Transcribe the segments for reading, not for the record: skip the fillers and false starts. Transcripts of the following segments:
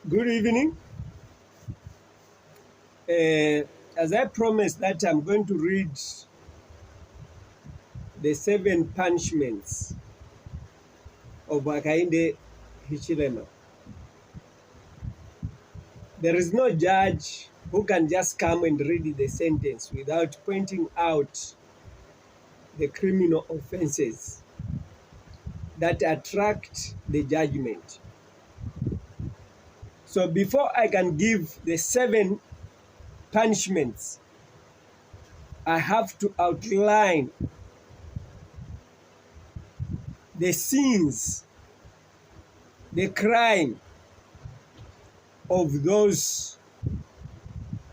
Good evening. As I promised that I'm going to read the 7 punishments of Hakainde Hichilema. There is no judge who can just come and read the sentence without pointing out the criminal offenses that attract the judgment. So before I can give the 7 punishments, I have to outline the sins, the crime of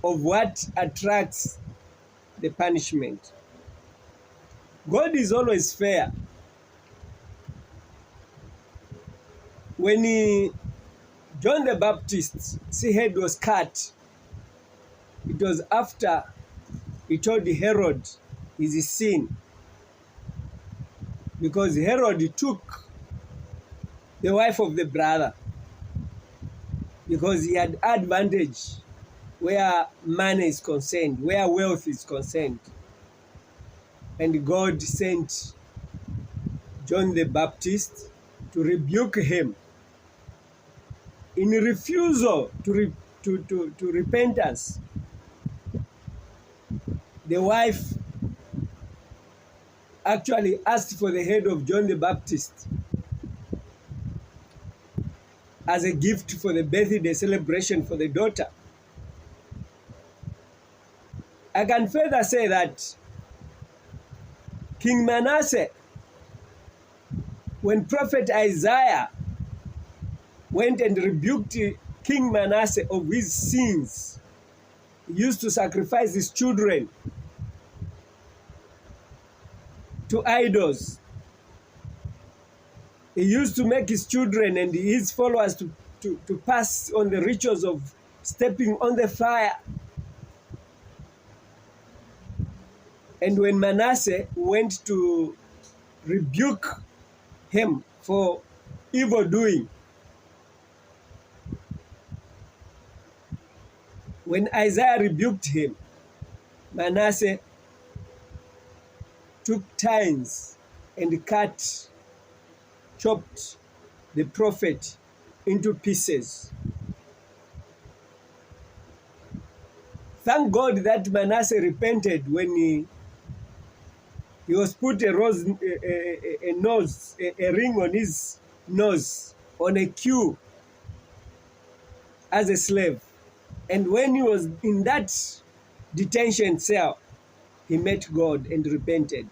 what attracts the punishment. God is always fair. When John the Baptist's head was cut, it was after he told Herod his sin, because Herod took the wife of the brother because he had advantage where money is concerned, where wealth is concerned. And God sent John the Baptist to rebuke him. In refusal to repentance, the wife actually asked for the head of John the Baptist as a gift for the birthday celebration for the daughter. I can further say that King Manasseh, when Prophet Isaiah went and rebuked King Manasseh of his sins, he used to sacrifice his children to idols. He used to make his children and his followers to pass on the rituals of stepping on the fire. And when Manasseh went to rebuke him for evil doing, when Isaiah rebuked him, Manasseh took tines and chopped the prophet into pieces. Thank God that Manasseh repented when he was put a ring on his nose on a queue as a slave. And when he was in that detention cell, he met God and repented.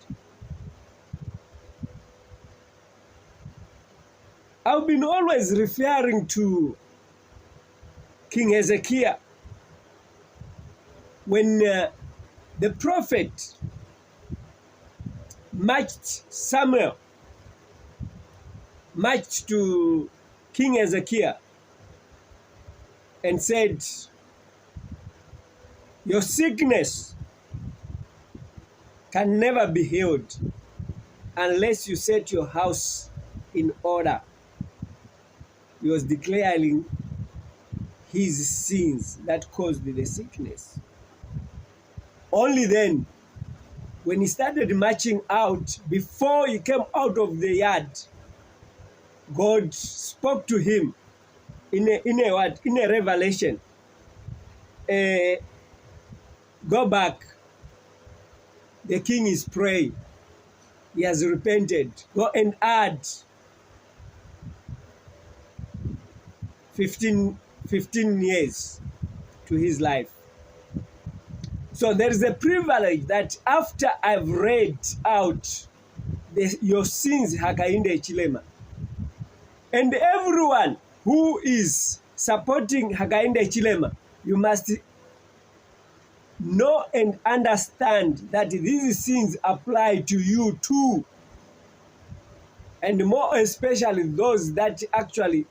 I've been always referring to King Hezekiah. When the prophet Samuel marched to King Hezekiah and said, "Your sickness can never be healed unless you set your house in order." He was declaring his sins that caused the sickness. Only then, when he started marching out, before he came out of the yard, God spoke to him in a revelation. Go back. The king is praying. He has repented. Go and add 15 years to his life. So there is a privilege that after I've read out your sins, Hakainde Hichilema, and everyone who is supporting Hakainde Hichilema, you must know and understand that these sins apply to you too. And more especially those that actually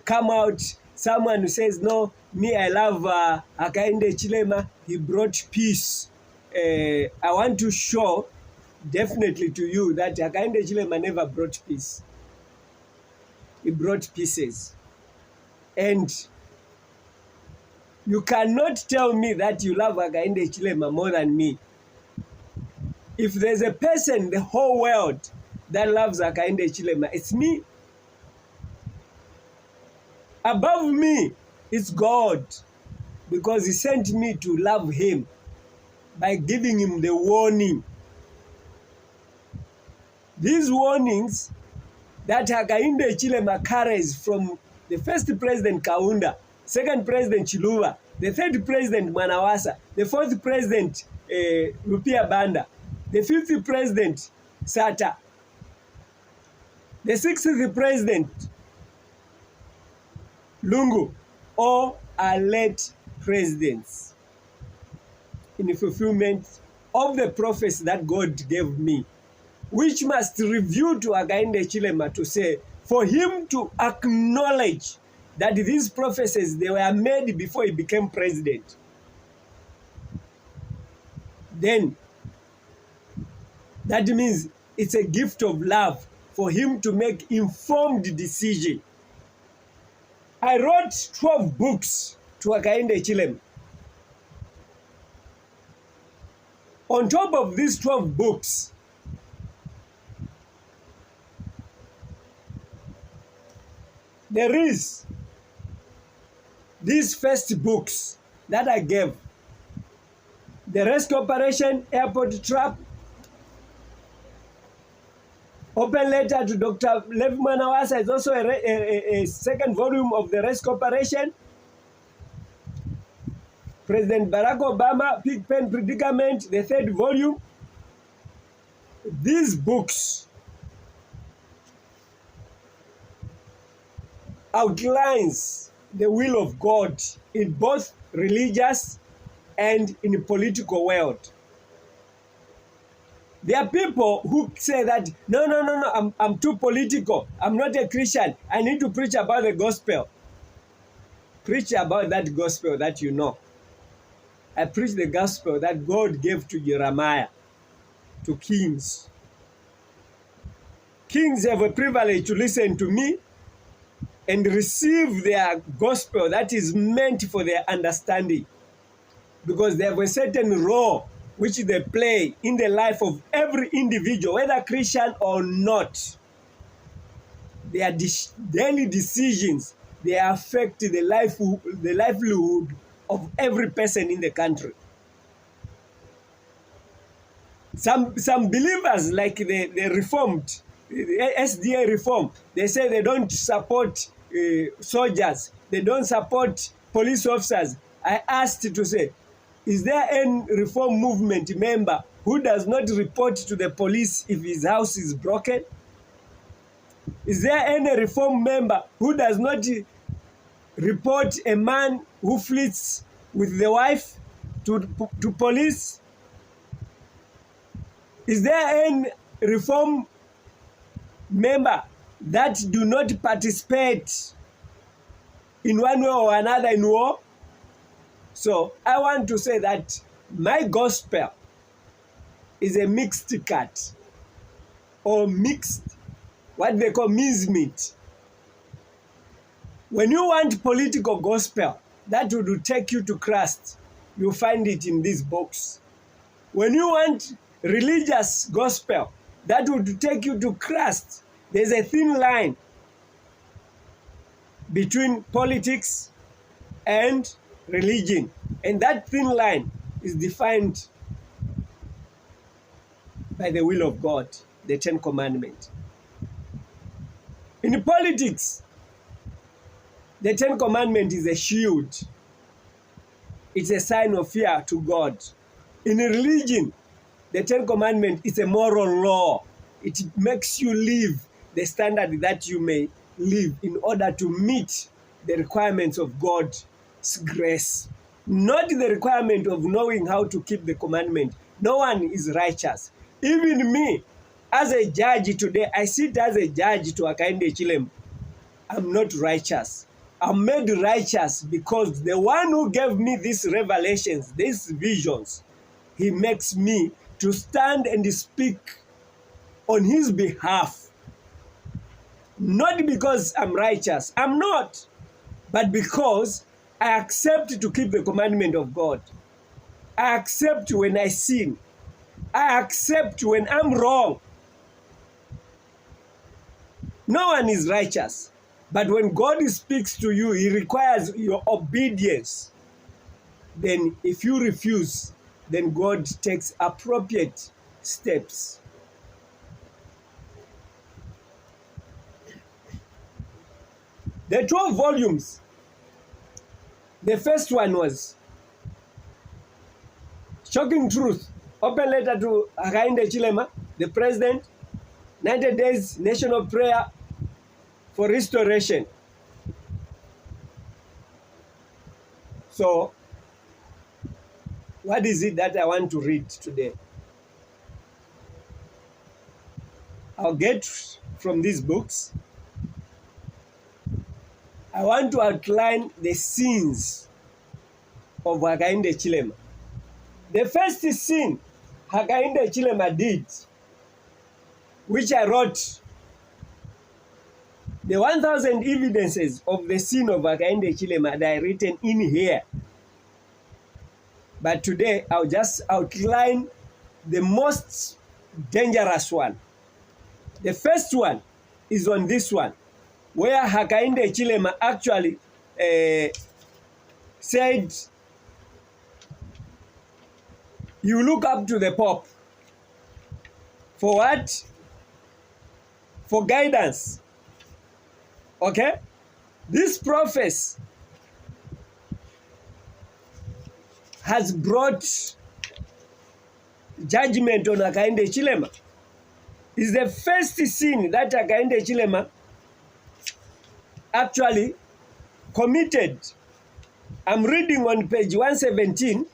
come out. Someone who says, "No, me, I love Hakainde Hichilema. He brought peace." I want to show definitely to you that Hakainde Hichilema never brought peace. He brought pieces. And you cannot tell me that you love Hakainde Hichilema more than me. If there's a person in the whole world that loves Hakainde Hichilema, it's me. Above me, it's God, because he sent me to love him by giving him the warning. These warnings that Hakainde Hichilema carries from the first president Kaunda, second president Chiluba, the third president Mwanawasa, the fourth president Rupia Banda, the fifth president Sata, the sixth president Lungu, all are late presidents in fulfillment of the prophecy that God gave me, which must review to Hakainde Hichilema to say, for him to acknowledge that these prophecies, they were made before he became president. Then, that means it's a gift of love for him to make informed decision. I wrote 12 books to Hakainde Hichilema. On top of these 12 books, there is these first books that I gave. The Rescue Operation Airport Trap, Open Letter to Dr. Levi Mwanawasa is also a second volume of the Rescue Operation. President Barack Obama, Pig Pen Predicament, the third volume. These books outlines the will of God in both religious and in the political world. There are people who say that, no, I'm too political. I'm not a Christian. I need to preach about the gospel. Preach about that gospel that you know. I preach the gospel that God gave to Jeremiah, to kings. Kings have a privilege to listen to me and receive their gospel that is meant for their understanding, because they have a certain role which they play in the life of every individual, whether Christian or not. Their daily decisions, they affect the livelihood of every person in the country. Some believers, like the Reformed, the SDA Reform, they say they don't support soldiers, they don't support police officers. I asked to say, is there any Reform movement member who does not report to the police if his house is broken? Is there any Reform member who does not report a man who flirts with the wife to police? Is there any Reform member that do not participate in one way or another in war? So I want to say that my gospel is a mixed cut, or mixed, what they call mincemeat. When you want political gospel that would take you to Christ, you find it in this box. When you want religious gospel that would take you to Christ, there's a thin line between politics and religion, and that thin line is defined by the will of God, the Ten Commandments. In politics, the Ten Commandments is a shield. It's a sign of fear to God. In religion, the Ten Commandments is a moral law. It makes you live the standard that you may live in order to meet the requirements of God's grace. Not the requirement of knowing how to keep the commandment. No one is righteous. Even me, as a judge today, I sit as a judge to Hakainde Hichilema. I'm not righteous. I'm made righteous because the one who gave me these revelations, these visions, he makes me to stand and speak on his behalf. Not because I'm righteous. I'm not. but because I accept to keep the commandment of God. I accept when I sin. I accept when I'm wrong. No one is righteous. But when God speaks to you, He requires your obedience. Then if you refuse, then God takes appropriate steps. The 12 volumes, the first one was Shocking Truth, open letter to Hakainde Hichilema, the president, 90 days national prayer for restoration. So, what is it that I want to read today? I'll get from these books. I want to outline the sins of Hakainde Hichilema. The first sin Hakainde Hichilema did, which I wrote, the 1,000 evidences of the sin of Hakainde Hichilema that are written in here. But today, I'll just outline the most dangerous one. The first one is on this one, where Hakainde Hichilema actually said, you look up to the Pope. For what? For guidance. Okay? This prophecy has brought judgment on Hakainde Hichilema. It's the first sin that Hakainde Hichilema actually committed. I'm reading on page 117,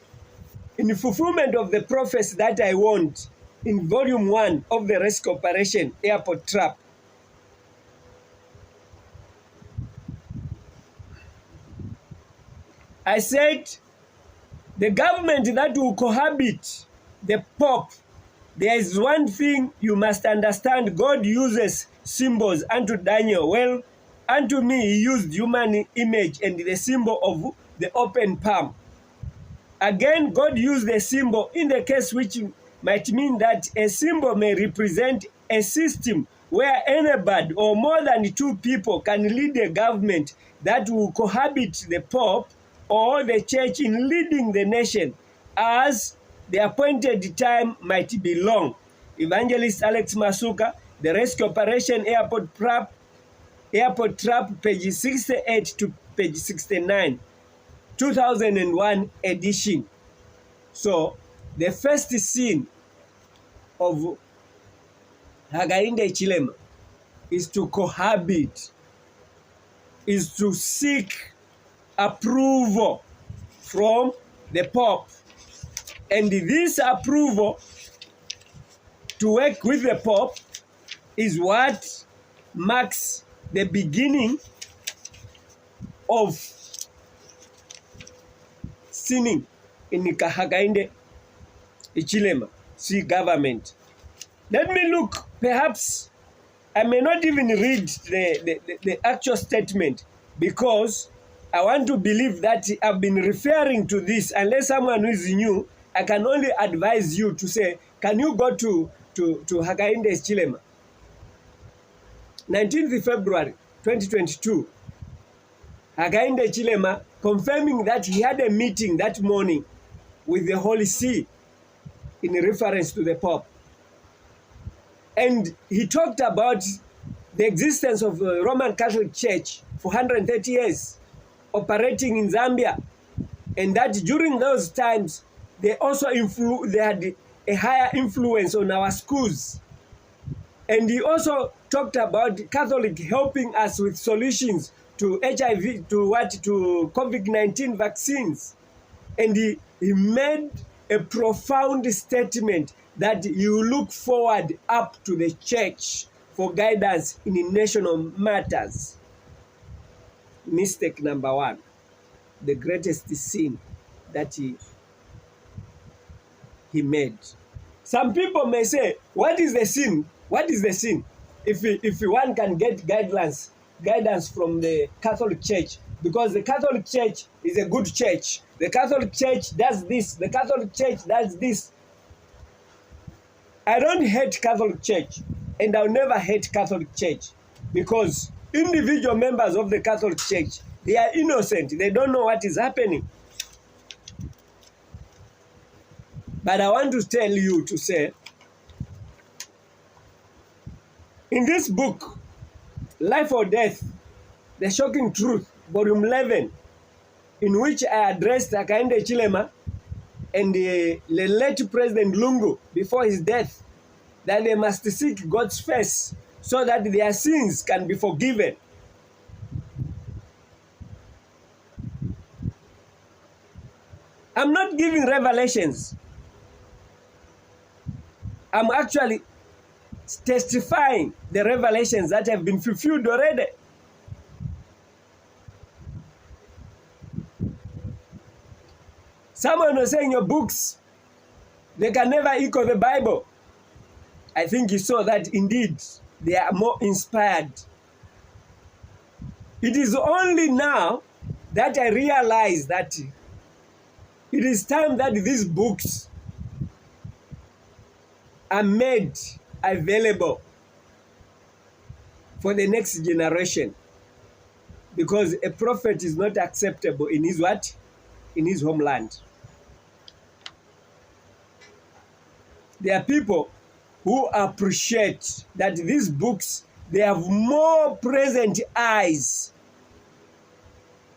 in fulfillment of the prophecy that I want in volume 1 of the rescue operation, Airport Trap. I said, the government that will cohabit the Pope, there is one thing you must understand. God uses symbols unto Daniel. Well, unto me he used human image and the symbol of the open palm. Again, God used the symbol in the case which might mean that a symbol may represent a system where anybody or more than 2 people can lead a government that will cohabit the Pope or the church in leading the nation as the appointed time might be long. Evangelist Alex Masuka, The Rescue Operation Airport Trap, page 68 to page 69. 2001 edition. So, the first sin of Hakainde Hichilema is to cohabit, is to seek approval from the Pope. And this approval to work with the Pope is what marks the beginning of sinning in Hakainde Hichilema, see government. Let me look, perhaps I may not even read the actual statement because I want to believe that I've been referring to this. Unless someone who is new, I can only advise you to say, can you go to Hakainde Hichilema? 19th February 2022, Hakainde Hichilema confirming that he had a meeting that morning with the Holy See in reference to the Pope. And he talked about the existence of the Roman Catholic Church for 130 years, operating in Zambia, and that during those times, they also they had a higher influence on our schools. And he also talked about Catholic helping us with solutions to HIV, to COVID-19 vaccines. And he made a profound statement that you look forward up to the church for guidance in national matters. Mistake number 1, the greatest sin that he made. Some people may say, what is the sin? What is the sin? If one can get guidance from the Catholic Church, because the Catholic Church is a good church. The Catholic Church does this. The Catholic Church does this. I don't hate Catholic Church, and I'll never hate Catholic Church, because individual members of the Catholic Church, they are innocent. They don't know what is happening. But I want to tell you to say, in this book, Life or Death, The Shocking Truth, Volume 11, in which I addressed Hakainde Hichilema and the late President Lungu before his death, that they must seek God's face so that their sins can be forgiven. I'm not giving revelations. I'm actually testifying the revelations that have been fulfilled already. Someone was saying your books, they can never equal the Bible. I think you saw that indeed they are more inspired. It is only now that I realize that it is time that these books are made available for the next generation, because a prophet is not acceptable in his what? In his homeland. There are people who appreciate that these books, they have more present eyes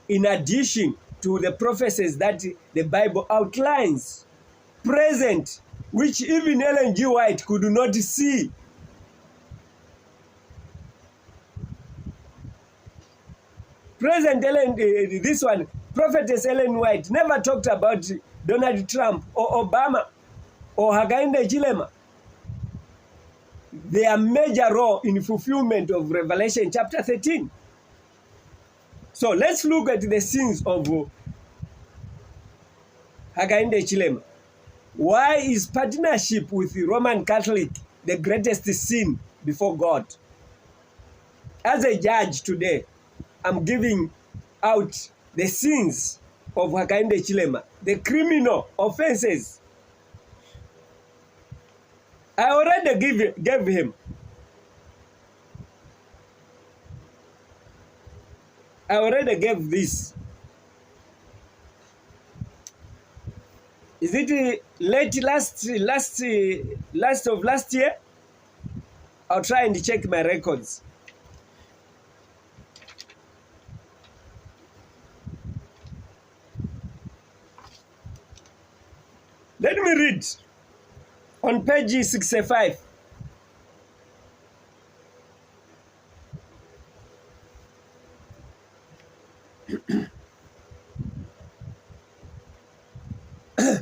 in addition to the prophecies that the Bible outlines. Present, which even Ellen G. White could not see. Present Ellen, this one, Prophetess Ellen White never talked about Donald Trump or Obama or Hakainde Hichilema. Their major role in fulfillment of Revelation chapter 13. So let's look at the sins of Hakainde Hichilema. Why is partnership with the Roman Catholic the greatest sin before God? As a judge today, I'm giving out the sins of Hakainde Hichilema, the criminal offenses. I already gave him. I already gave this. Is it late last year? I'll try and check my records. Let me read on page 65.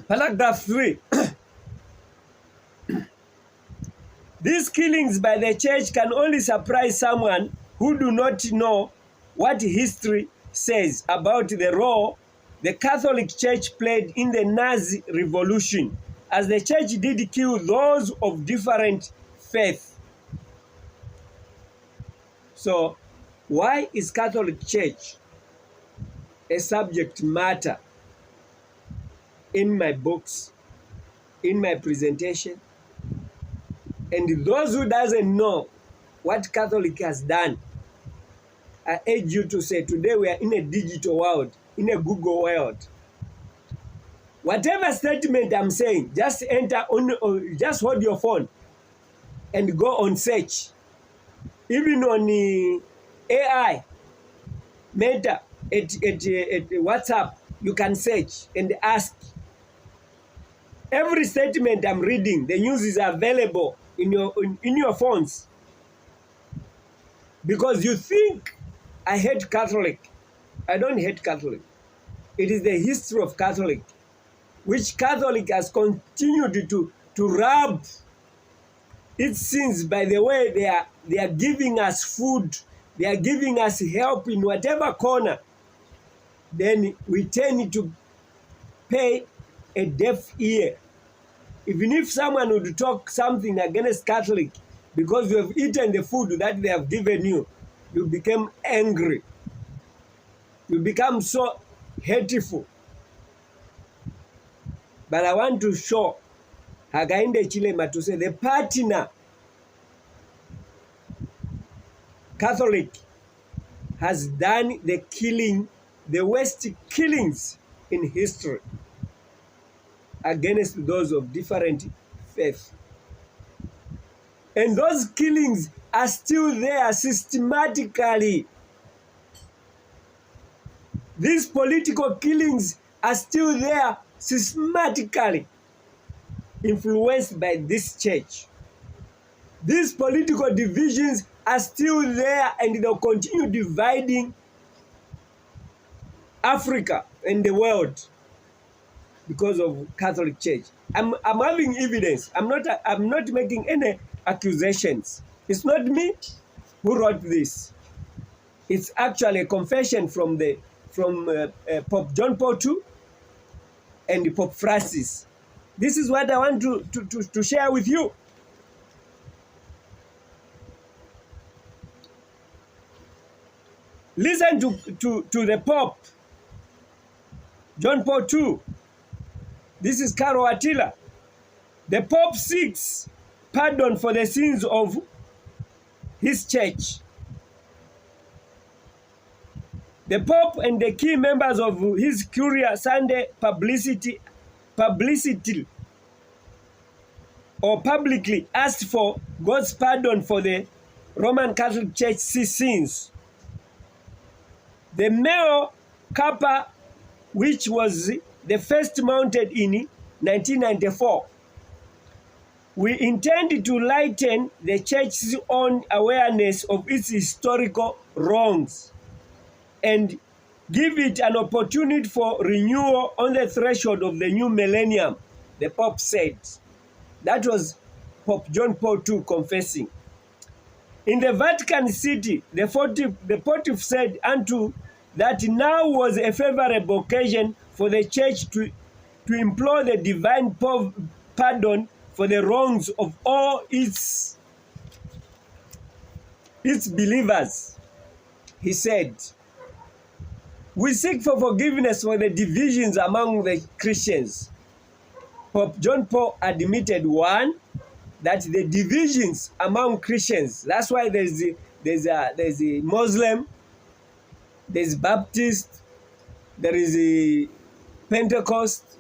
Paragraph 3. These killings by the church can only surprise someone who do not know what history says about the role the Catholic Church played in the Nazi Revolution, as the church did kill those of different faith. So, why is Catholic Church a subject matter in my books, in my presentation? And those who doesn't know what Catholic has done, I urge you to say, today we are in a digital world, in a Google world. Whatever statement I'm saying, just enter on, or just hold your phone and go on search. Even on the AI, Meta, at WhatsApp, you can search and ask. Every statement I'm reading, the news is available in your phones. Because you think I hate Catholic. I don't hate Catholic. It is the history of Catholic, which Catholic has continued to rub its sins by the way they are giving us food, they are giving us help in whatever corner. Then we tend to pay a deaf ear. Even if someone would talk something against Catholic, because you have eaten the food that they have given you, you become angry. You become so hateful. But I want to show Hakainde Hichilema to say the partner Catholic has done the killing, the worst killings in history against those of different faith. And those killings are still there systematically. These political killings are still there systematically, influenced by this church. These political divisions are still there, and they'll continue dividing Africa and the world because of Catholic Church. I'm having evidence. I'm not making any accusations. It's not me who wrote this. It's actually a confession from Pope John Paul II and Pope Francis. This is what I want to share with you. Listen to the Pope John Paul II. This is Caro Attila. The Pope seeks pardon for the sins of his church. The Pope and the key members of his Curia Sunday publicly asked for God's pardon for the Roman Catholic Church sins. The Meo Kappa, which was the first mounted in 1994, we intend to lighten the church's own awareness of its historical wrongs and give it an opportunity for renewal on the threshold of the new millennium, the Pope said. That was Pope John Paul II confessing. In the Vatican City, the Pontiff said unto that now was a favorable occasion for the church to implore the divine pardon for the wrongs of all its believers. He said, we seek for forgiveness for the divisions among the Christians. Pope John Paul admitted, one, that the divisions among Christians, that's why there's a Muslim, there's Baptist, there is a Pentecost,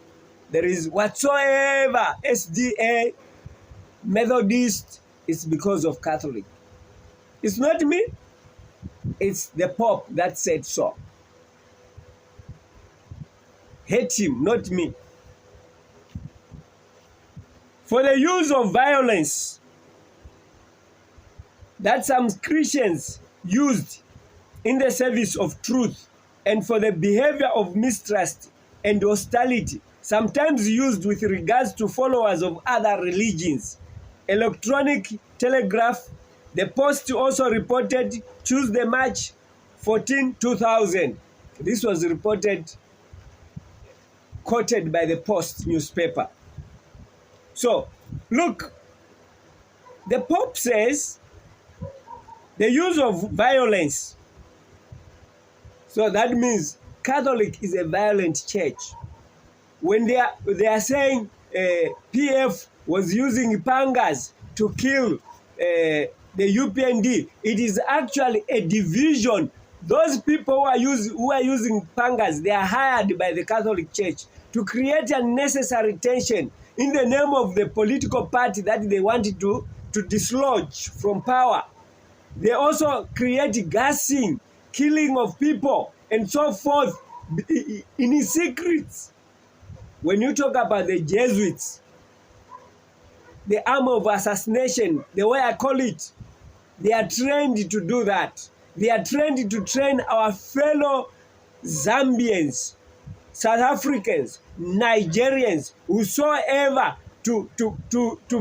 there is whatsoever, SDA, Methodist, it's because of Catholic. It's not me, it's the Pope that said so. Hate him, not me. For the use of violence that some Christians used in the service of truth, and for the behavior of mistrust and hostility, sometimes used with regards to followers of other religions. Electronic Telegraph, the Post also reported Tuesday, March 14, 2000. This was reported, quoted by the Post newspaper. So, look, the Pope says the use of violence. So that means Catholic is a violent church. When they are saying PF was using pangas to kill the UPND, it is actually a division. Those people who are using pangas, they are hired by the Catholic Church to create unnecessary tension in the name of the political party that they wanted to dislodge from power. They also create gassing, killing of people, and so forth in secrets. When you talk about the Jesuits, the arm of assassination, the way I call it, they are trained to do that. They are trained to train our fellow Zambians, South Africans, Nigerians, whosoever to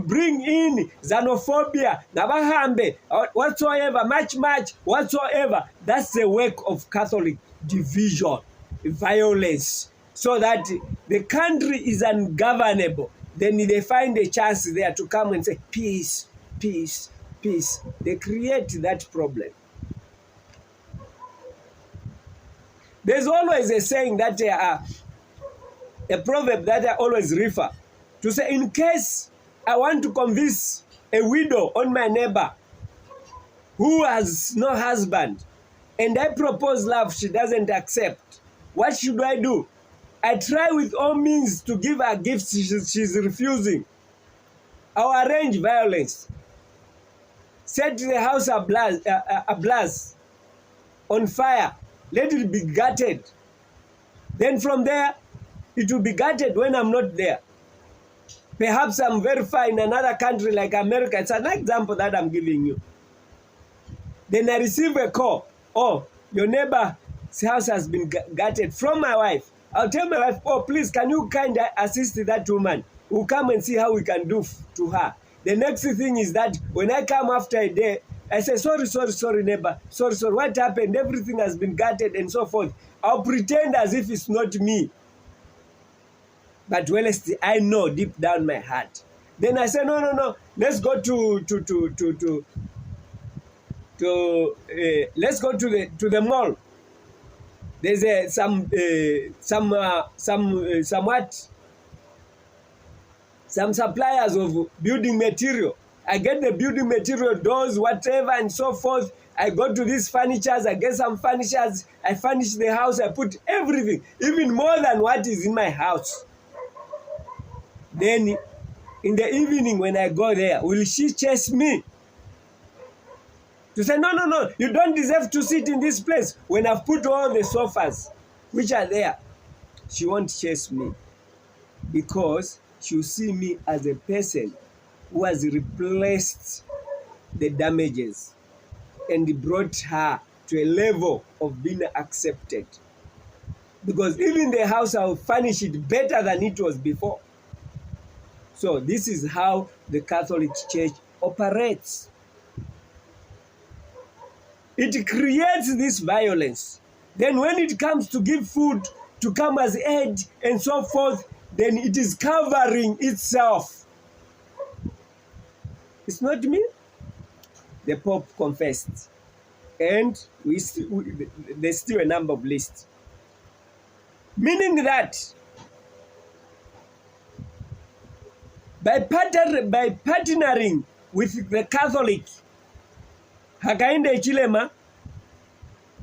bring in xenophobia, nabahambe, whatsoever, much, whatsoever. That's the work of Catholic division, violence, so that the country is ungovernable. Then they find a chance there to come and say, peace, peace, peace. They create that problem. There's always a saying that a proverb that I always refer to, say, in case I want to convince a widow on my neighbor who has no husband, and I propose love, she doesn't accept, what should I do? I try with all means to give her gifts she's refusing. I'll arrange violence, set the house ablaze, on fire, let it be gutted. Then from there, it will be gutted when I'm not there. Perhaps I'm very far in another country like America. It's an example that I'm giving you. Then I receive a call. Oh, your neighbor's house has been gutted, from my wife. I'll tell my wife, oh, please, can you kindly assist that woman? We'll come and see how we can do to her. The next thing is that when I come after a day, I say, sorry, neighbor. Sorry, what happened? Everything has been gutted and so forth. I'll pretend as if it's not me. But well, I know deep down my heart. Then I say, no. Let's go let's go to the mall. There's some suppliers of building material. I get the building material, doors, whatever, and so forth. I go to these furnitures, I get some furnitures, I furnish the house, I put everything, even more than what is in my house. Then in the evening when I go there, will she chase me? To say, no, you don't deserve to sit in this place when I've put all the sofas which are there. She won't chase me, because she'll see me as a person who has replaced the damages and brought her to a level of being accepted. Because even the house, I'll furnish it better than it was before. So this is how the Catholic Church operates. It creates this violence. Then when it comes to give food, to come as aid and so forth, then it is covering itself. It's not me. The Pope confessed. And there's still a number of lists. Meaning that by partnering with the Catholic, Hakainde Hichilema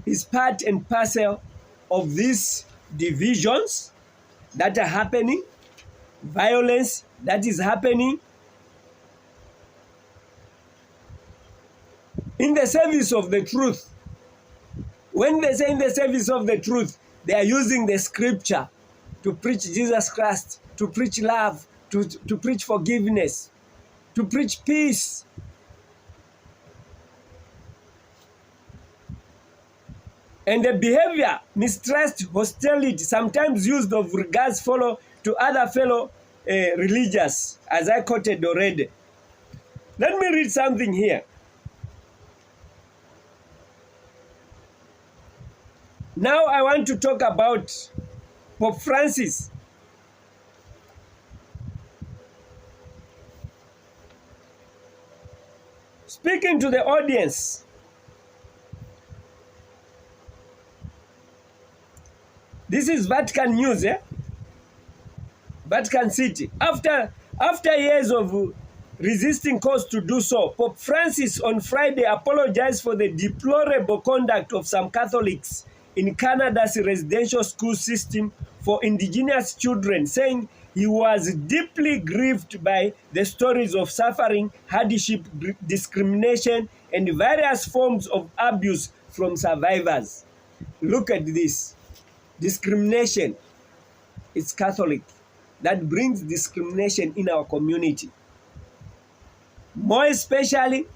is part and parcel of these divisions that are happening, violence that is happening in the service of the truth. When they say in the service of the truth, they are using the scripture to preach Jesus Christ, to preach love, to preach forgiveness, to preach peace. And the behavior, mistrust, hostility, sometimes used of regards to other fellow religious, as I quoted already. Let me read something here. Now I want to talk about Pope Francis. Speaking to the audience, this is Vatican News, Vatican City. After years of resisting calls to do so, Pope Francis on Friday apologized for the deplorable conduct of some Catholics in Canada's residential school system for indigenous children, saying he was deeply grieved by the stories of suffering, hardship, discrimination, and various forms of abuse from survivors. Look at this. Discrimination. It's Catholic that brings discrimination in our community. More especially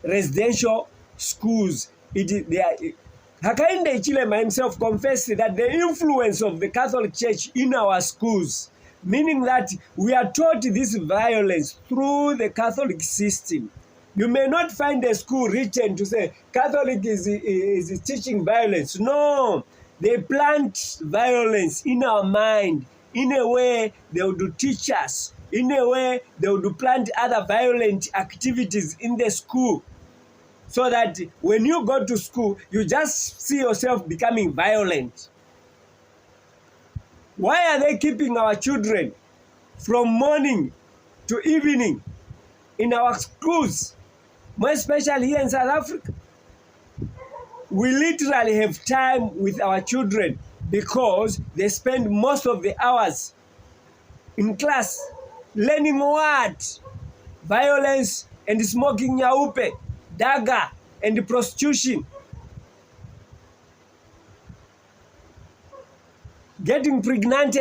residential schools. Hakainde Hichilema himself confessed that the influence of the Catholic Church in our schools, meaning that we are taught this violence through the Catholic system. You may not find a school written to say Catholic is teaching violence. No, they plant violence in our mind. In a way, they would teach us. In a way, they would plant other violent activities in the school. so that when you go to school, you just see yourself becoming violent. Why are they keeping our children from morning to evening in our schools, more especially here in South Africa? We literally have time with our children because they spend most of the hours in class learning what? Violence and smoking nyaupe, daga, and prostitution. Getting pregnant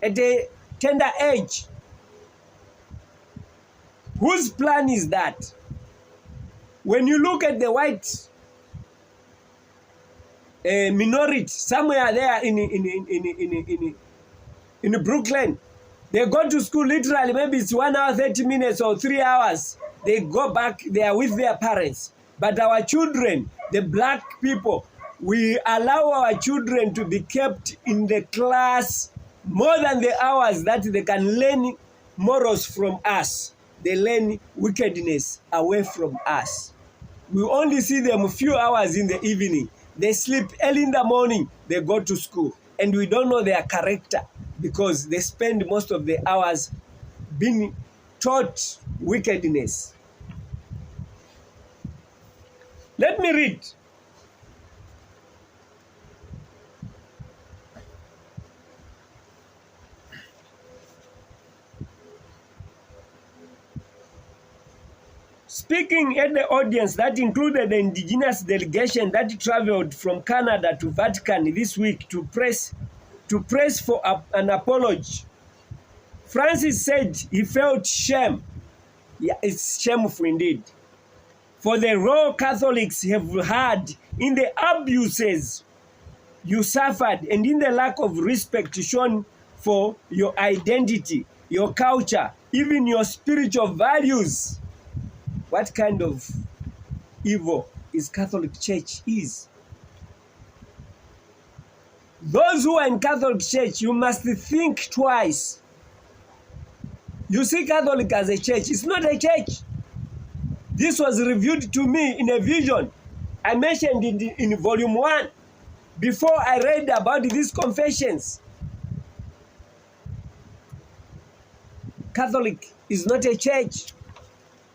at a tender age. Whose plan is that? When you look at the white minority somewhere there in Brooklyn, they go to school literally, maybe it's 1 hour, 30 minutes or 3 hours. They go back, they are with their parents. But our children, the black people, we allow our children to be kept in the class more than the hours that they can learn morals from us. They learn wickedness away from us. We only see them a few hours in the evening. They sleep early in the morning, they go to school. And we don't know their character because they spend most of the hours being taught wickedness. Let me read. Speaking at the audience that included the indigenous delegation that traveled from Canada to Vatican this week to press for an apology, Francis said he felt shame. Yeah, it's shameful indeed, for the role Catholics have had in the abuses you suffered and in the lack of respect shown for your identity, your culture, even your spiritual values. What kind of evil is Catholic Church is? Those who are in Catholic Church, you must think twice. You see Catholic as a church. It's not a church. This was revealed to me in a vision. I mentioned it in volume 1 before I read about these confessions. Catholic is not a church.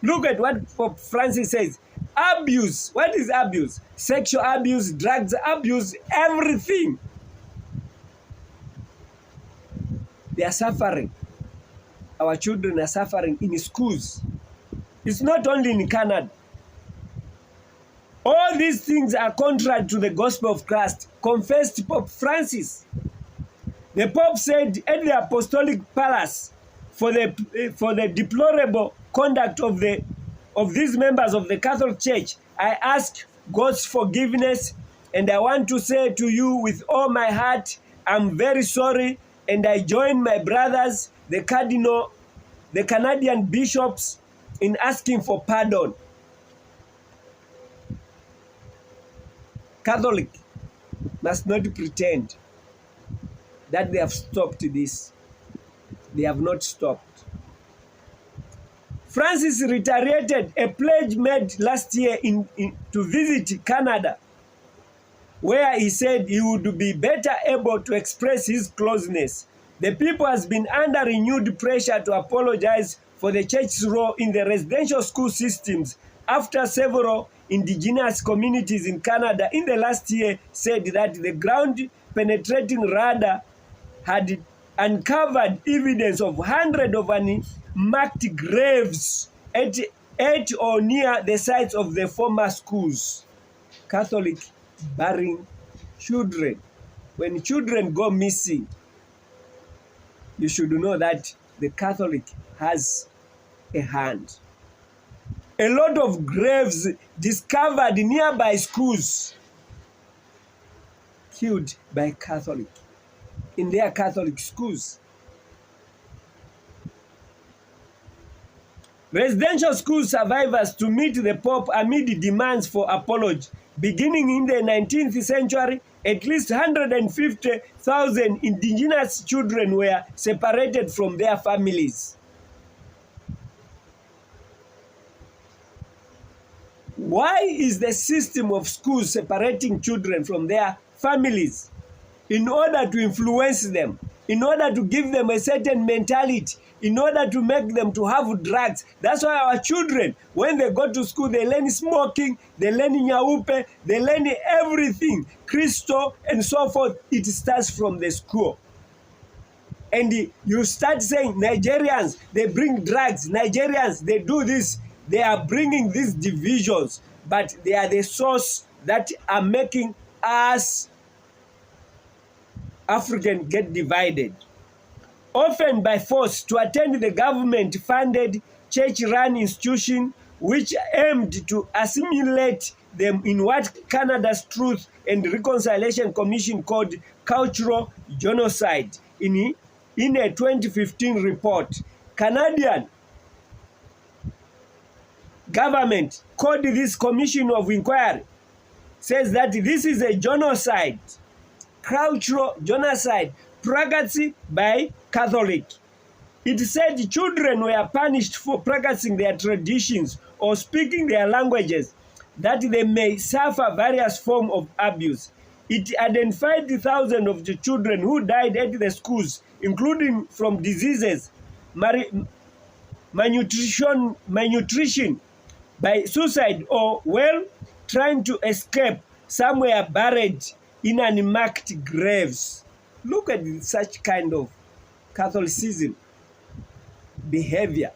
Look at what Pope Francis says. Abuse. What is abuse? Sexual abuse, drugs abuse, everything. They are suffering. Our children are suffering in schools. It's not only in Canada. All these things are contrary to the gospel of Christ, confessed Pope Francis. The Pope said at the Apostolic Palace, for the deplorable conduct of these members of the Catholic Church, I ask God's forgiveness, and I want to say to you with all my heart, I'm very sorry, and I join my brothers, the Canadian bishops, in asking for pardon. Catholic must not pretend that they have stopped this. They have not stopped. Francis reiterated a pledge made last year to visit Canada, where he said he would be better able to express his closeness. The people has been under renewed pressure to apologize for the church's role in the residential school systems after several indigenous communities in Canada in the last year said that the ground-penetrating radar had uncovered evidence of hundreds of unmarked graves at or near the sites of the former schools. Catholic burying children. When children go missing, you should know that the Catholic has a hand. A lot of graves discovered in nearby schools, killed by Catholic, in their Catholic schools. Residential school survivors to meet the Pope amid demands for apology. Beginning in the 19th century, at least 150,000 indigenous children were separated from their families. Why is the system of schools separating children from their families in order to influence them, in order to give them a certain mentality, in order to make them to have drugs? That's why our children, when they go to school, they learn smoking, they learn nyaupe, they learn everything, crystal and so forth. It starts from the school. And you start saying Nigerians, they bring drugs, Nigerians, they do this. They are bringing these divisions, but they are the source that are making us African get divided. Often by force to attend the government-funded church-run institution which aimed to assimilate them in what Canada's Truth and Reconciliation Commission called cultural genocide. In a 2015 report, Canadian government called this commission of inquiry, says that this is a genocide, cultural genocide, practiced by Catholic. It said children were punished for practicing their traditions or speaking their languages, that they may suffer various forms of abuse. It identified thousands of the children who died at the schools, including from diseases, malnutrition, by suicide, or trying to escape. Some were buried in unmarked graves. Look at such kind of Catholicism behavior.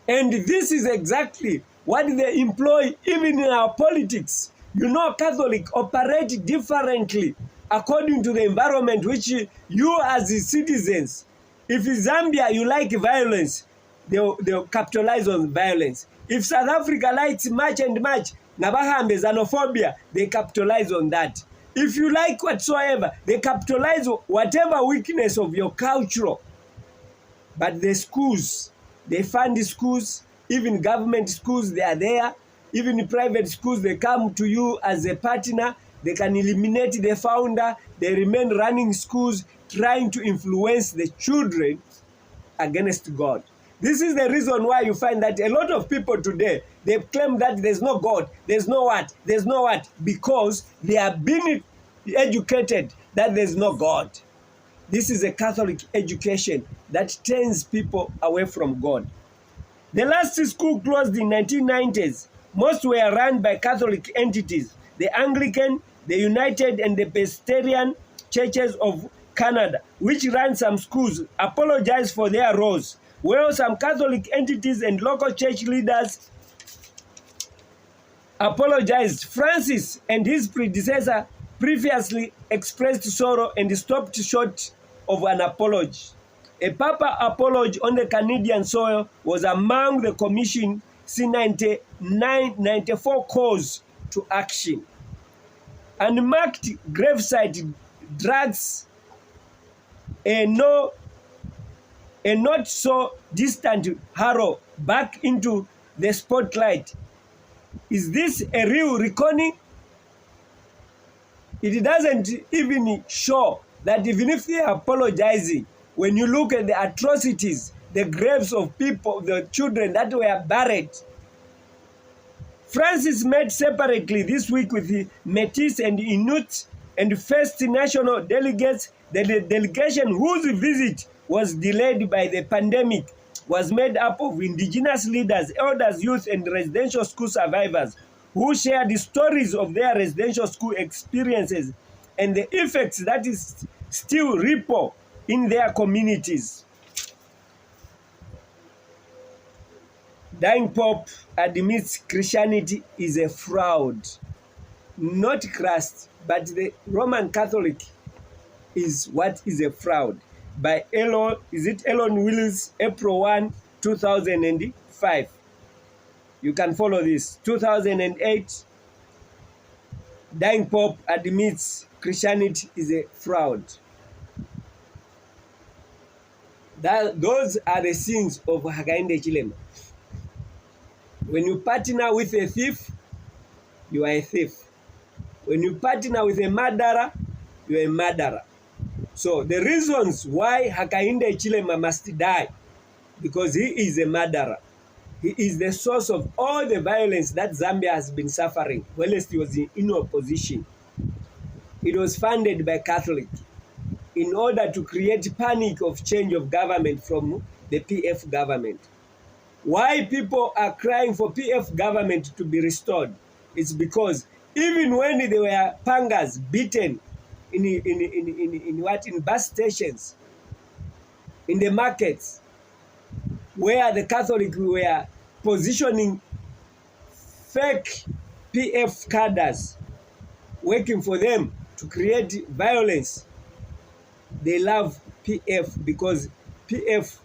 And this is exactly what they employ even in our politics. You know, Catholics operate differently according to the environment which you as the citizens. If in Zambia you like violence, they'll capitalize on violence. If South Africa likes march and march, Nabahambe, xenophobia, they capitalize on that. If you like whatsoever, they capitalize on whatever weakness of your culture. But the schools, they fund the schools, even government schools, they are there. Even private schools, they come to you as a partner. They can eliminate the founder. They remain running schools, trying to influence the children against God. This is the reason why you find that a lot of people today, they claim that there's no God, there's no what, because they are being educated that there's no God. This is a Catholic education that turns people away from God. The last school closed in 1990s. Most were run by Catholic entities, the Anglican, the United, and the Presbyterian Churches of Canada, which ran some schools, apologized for their roles. Well, some Catholic entities and local church leaders apologized. Francis and his predecessor previously expressed sorrow and stopped short of an apology. A Papa apology on the Canadian soil was among the Commission C-94 calls to action. Unmarked gravesite drags a not so distant Harrow back into the spotlight. Is this a real reckoning? It doesn't even show that even if they are apologizing, when you look at the atrocities, the graves of people, the children that were buried. Francis met separately this week with the Métis and Inuit and First National delegates. The delegation whose visit was delayed by the pandemic was made up of indigenous leaders, elders, youth, and residential school survivors who shared the stories of their residential school experiences and the effects that is still ripple in their communities. Dying Pope admits Christianity is a fraud. Not Christ, but the Roman Catholic is what is a fraud. By Elon Willis, April 1, 2005. You can follow this. 2008, Dying Pope admits Christianity is a fraud. Those are the sins of Hakainde Hichilema. When you partner with a thief, you are a thief. When you partner with a murderer, you are a murderer. So the reasons why Hakainde Hichilema must die, because he is a murderer. He is the source of all the violence that Zambia has been suffering whilst he was in opposition. It was funded by Catholic in order to create panic of change of government from the PF government. Why people are crying for PF government to be restored? It's because even when they were pangas beaten in bus stations, in the markets, where the Catholic were positioning fake PF cadres, working for them to create violence, they love PF because PF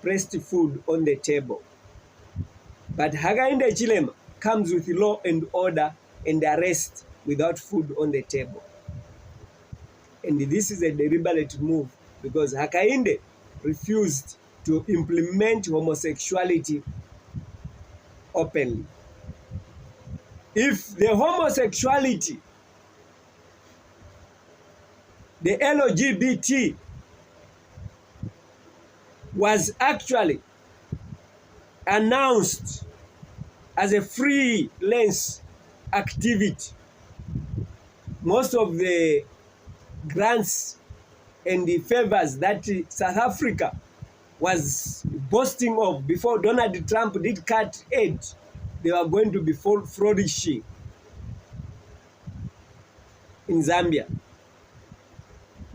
pressed food on the table. But Hakainde Hichilema comes with law and order and arrest without food on the table. And this is a deliberate move because Hakainde refused to implement homosexuality openly. If the homosexuality, the LGBT, was actually announced as a freelance activity, most of the grants and the favors that South Africa was boasting of before Donald Trump did cut aid, they were going to be flourishing in Zambia.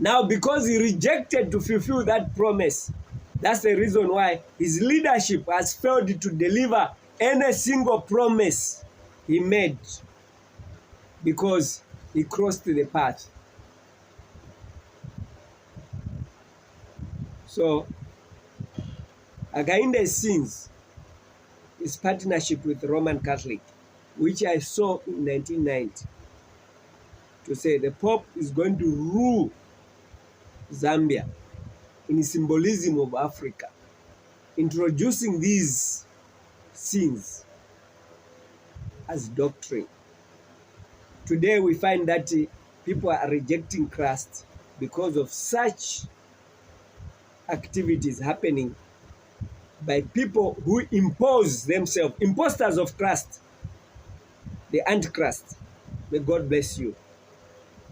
Now, because he rejected to fulfill that promise, that's the reason why his leadership has failed to deliver any single promise he made, because he crossed the path. So, Hakainde sins his partnership with Roman Catholic, which I saw in 1990, to say the Pope is going to rule Zambia in symbolism of Africa, introducing these sins as doctrine. Today we find that people are rejecting Christ because of such activities happening by people who impose themselves, imposters of Christ, the Antichrist. May God bless you.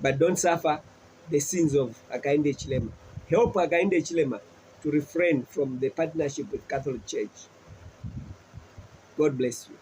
But don't suffer the sins of Hakainde Hichilema. Help Hakainde Hichilema to refrain from the partnership with Catholic Church. God bless you.